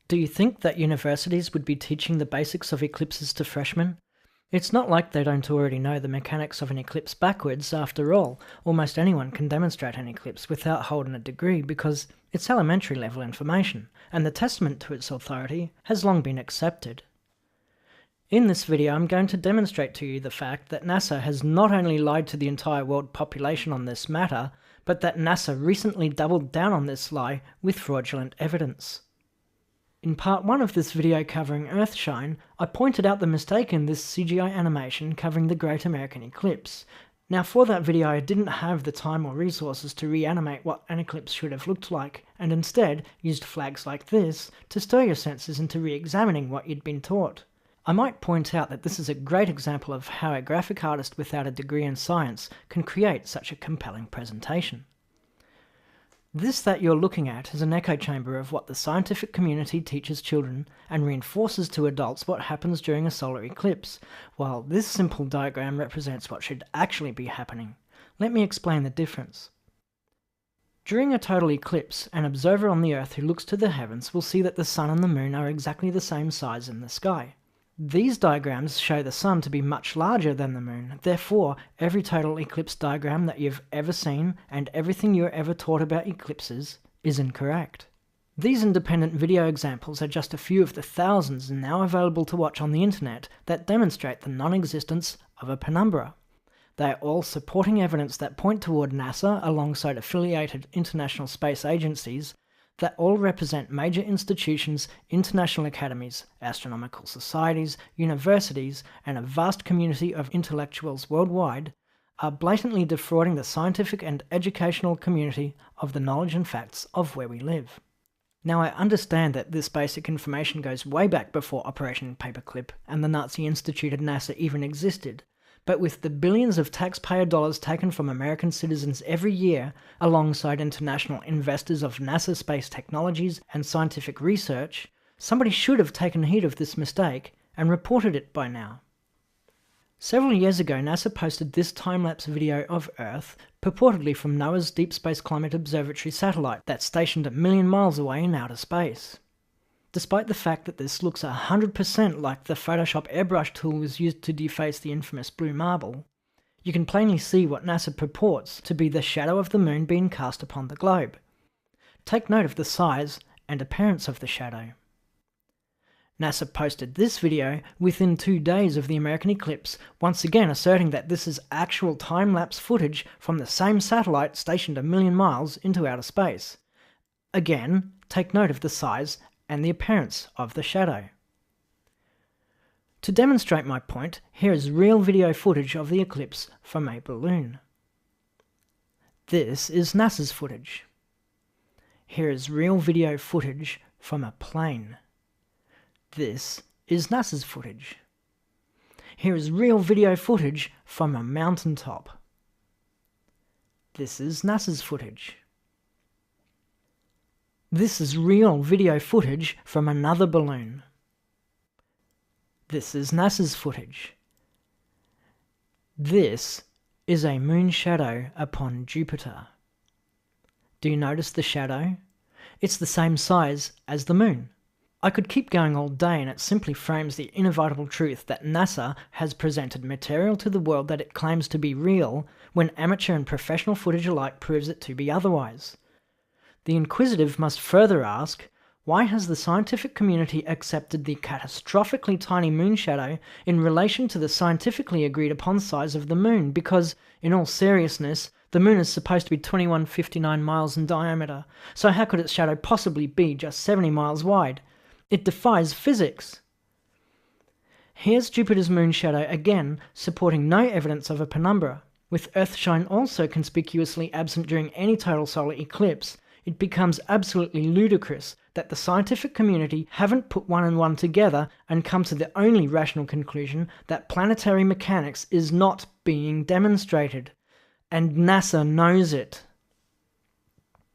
Do you think that universities would be teaching the basics of eclipses to freshmen? It's not like they don't already know the mechanics of an eclipse backwards. After all, almost anyone can demonstrate an eclipse without holding a degree because it's elementary level information, and the testament to its authority has long been accepted. In this video I'm going to demonstrate to you the fact that NASA has not only lied to the entire world population on this matter, but that NASA recently doubled down on this lie with fraudulent evidence. In part 1 of this video covering Earthshine, I pointed out the mistake in this CGI animation covering the Great American Eclipse. Now for that video I didn't have the time or resources to reanimate what an eclipse should have looked like, and instead used flags like this to stir your senses into re-examining what you'd been taught. I might point out that this is a great example of how a graphic artist without a degree in science can create such a compelling presentation. This that you're looking at is an echo chamber of what the scientific community teaches children and reinforces to adults what happens during a solar eclipse, while this simple diagram represents what should actually be happening. Let me explain the difference. During a total eclipse, an observer on the Earth who looks to the heavens will see that the Sun and the Moon are exactly the same size in the sky. These diagrams show the Sun to be much larger than the Moon, therefore every total eclipse diagram that you've ever seen and everything you're ever taught about eclipses is incorrect. These independent video examples are just a few of the thousands now available to watch on the internet that demonstrate the non-existence of a penumbra. They are all supporting evidence that point toward NASA alongside affiliated international space agencies that all represent major institutions, international academies, astronomical societies, universities, and a vast community of intellectuals worldwide, are blatantly defrauding the scientific and educational community of the knowledge and facts of where we live. Now I understand that this basic information goes way back before Operation Paperclip and the Nazi-instituted NASA even existed, but with the billions of taxpayer dollars taken from American citizens every year, alongside international investors of NASA space technologies and scientific research, somebody should have taken heed of this mistake and reported it by now. Several years ago, NASA posted this time-lapse video of Earth, purportedly from NOAA's Deep Space Climate Observatory satellite that's stationed a million miles away in outer space. Despite the fact that this looks 100% like the Photoshop airbrush tool was used to deface the infamous blue marble, you can plainly see what NASA purports to be the shadow of the Moon being cast upon the globe. Take note of the size and appearance of the shadow. NASA posted this video within 2 days of the American eclipse, once again asserting that this is actual time-lapse footage from the same satellite stationed a million miles into outer space. Again, take note of the size and the appearance of the shadow. To demonstrate my point, here is real video footage of the eclipse from a balloon. This is NASA's footage. Here is real video footage from a plane. This is NASA's footage. Here is real video footage from a mountaintop. This is NASA's footage. This is real video footage from another balloon. This is NASA's footage. This is a moon shadow upon Jupiter. Do you notice the shadow? It's the same size as the moon. I could keep going all day, and it simply frames the inevitable truth that NASA has presented material to the world that it claims to be real when amateur and professional footage alike proves it to be otherwise. The inquisitive must further ask, why has the scientific community accepted the catastrophically tiny moon shadow in relation to the scientifically agreed upon size of the moon? Because, in all seriousness, the moon is supposed to be 2159 miles in diameter, so how could its shadow possibly be just 70 miles wide? It defies physics. Here's Jupiter's moon shadow again, supporting no evidence of a penumbra. With Earthshine also conspicuously absent during any total solar eclipse, it becomes absolutely ludicrous that the scientific community haven't put one and one together and come to the only rational conclusion that planetary mechanics is not being demonstrated. And NASA knows it.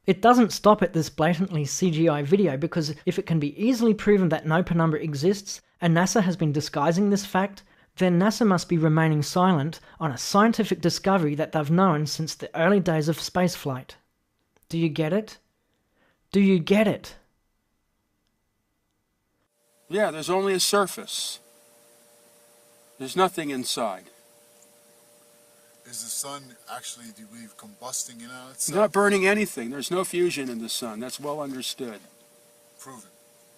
It doesn't stop at this blatantly CGI video, because if it can be easily proven that no penumbra exists, and NASA has been disguising this fact, then NASA must be remaining silent on a scientific discovery that they've known since the early days of spaceflight. Do you get it? Do you get it? Yeah, there's only a surface. There's nothing inside. Is the sun actually, do you believe, combusting in on It's itself? not burning anything. There's no fusion in the sun. That's well understood. Proven.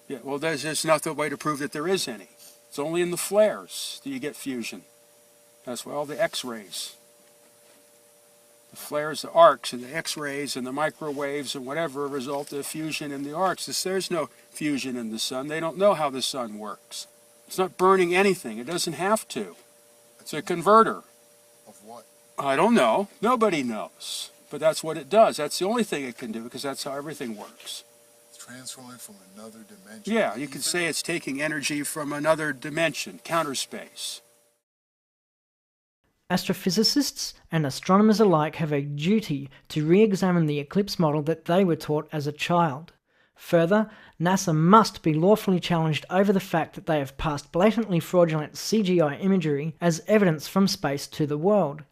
Yeah, well, there's not a way to prove that there is any. It's only in the flares that you get fusion. That's why all the X-rays. The flares, the arcs, and the X-rays, and the microwaves, and whatever result of fusion in the arcs. There's no fusion in the sun. They don't know how the sun works. It's not burning anything. It doesn't have to. It's a converter. Of what? I don't know. Nobody knows. But that's what it does. That's the only thing it can do, because that's how everything works. Transforming from another dimension. Yeah, you could say it's taking energy from another dimension, counter space. Astrophysicists and astronomers alike have a duty to re-examine the eclipse model that they were taught as a child. Further, NASA must be lawfully challenged over the fact that they have passed blatantly fraudulent CGI imagery as evidence from space to the world.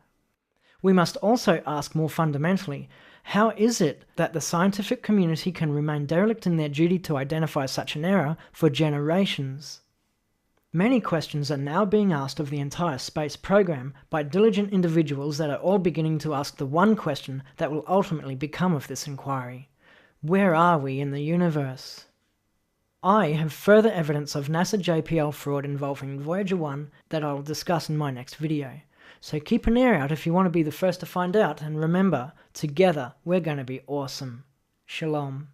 We must also ask more fundamentally, how is it that the scientific community can remain derelict in their duty to identify such an error for generations? Many questions are now being asked of the entire space program by diligent individuals that are all beginning to ask the one question that will ultimately become of this inquiry. Where are we in the universe? I have further evidence of NASA JPL fraud involving Voyager 1 that I will discuss in my next video. So keep an ear out if you want to be the first to find out, and remember, together we're going to be awesome. Shalom.